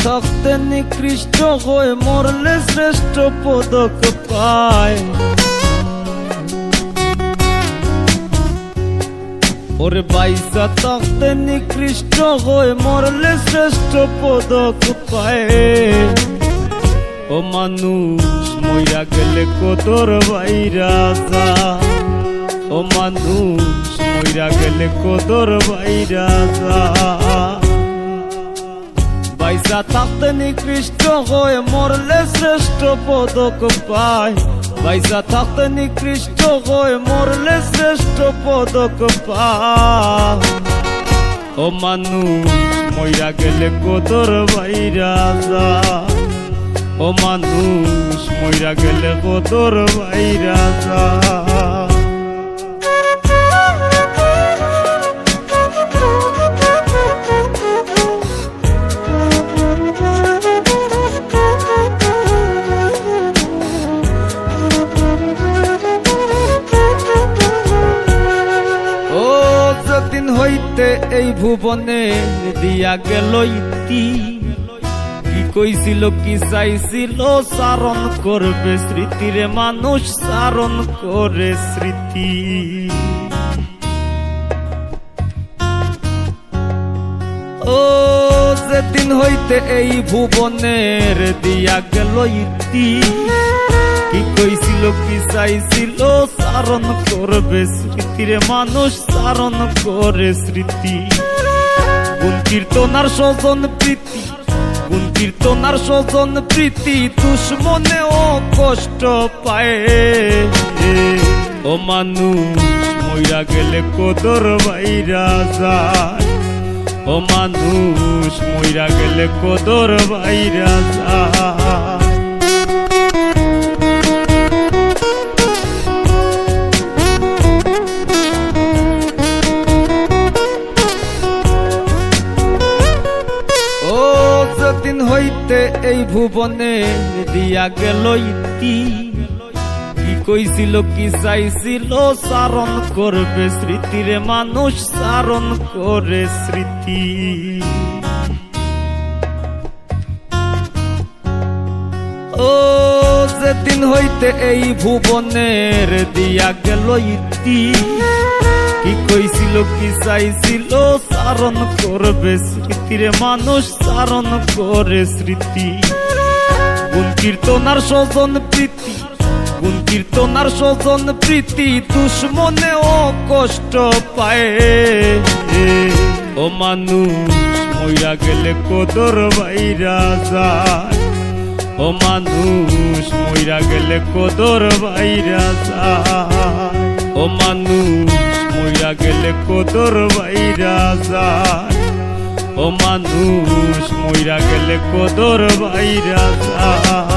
থাকতে নিকৃষ্ট হয়ে মরলে শ্রেষ্ঠ পদক পায়। ওরে বাইসা থাকতে নিকৃষ্ট হয়ে মরলে শ্রেষ্ঠ পদক পায়। ও মানুষ মইরা গেলে কদর বাইরা যা, ও মানুষ মইরা গেলে কদর বাইরা যা। বাইসা থাকতে নিকৃষ্ট হয়ে মরলে শ্রেষ্ঠ পদক পায়। বাইসা থাকতে নিকৃষ্ট হয়ে মরলে শ্রেষ্ঠ পদক পায়। ও মানুষ মইরা গেলে কদর বাইরা যা, ও মানুষ মইরা গেলে কদর বাইরা যা। দিন হইতে এই ভুবনে দিয়া গেল ইতি, কি কইছিল কি চাইছিল চারণ করবে স্মৃতিরে মানুষ চারণ করে স্মৃতি। ও যেদিন হইতে এই ভুবনের দিয়া গেল ইতি, কি কইছিল কি চাইছিল চারণ করবে স্মৃতিরে মানুষ চারণ করে স্মৃতি। গুণ কীর্তনার স্বজন প্রীতি, গুণ কীর্তনার স্বজন প্রীতি দুশ্মনেও কষ্ট পায়। ও মানুষ মইরা গেলে কদর বাইরা যায়, ও মানুষ মইরা গেলে কদর বাইরা যায়। দিন হইতে এই ভুবনে দিয়া গেল ইতি, কি কইছিল কি চাইছিল চারণ করবে স্মৃতিরে মানুষ চারণ করে স্মৃতি। ও যেদিন হইতে এই ভুবনের দিয়া গেল ইতি, কি কইছিল কি চাইছিল চারণ করবে স্মৃতিরে মানুষ চারণ করে স্মৃতি। গুণ কীর্তনার স্বজন প্রীতি, গুণ কীর্তনার স্বজন প্রীতি দুশ্মনেও কষ্ট পায়। ও মানুষ মইরা গেলে কদর বাইরা যায়, ও মানুষ মইরা গেলে কদর বাইরা যায়। ও মানুষ মইরা গেলে কদর বাইরা যায়, ও মানুষ মইরা গেলে কদর বাইরা যায়।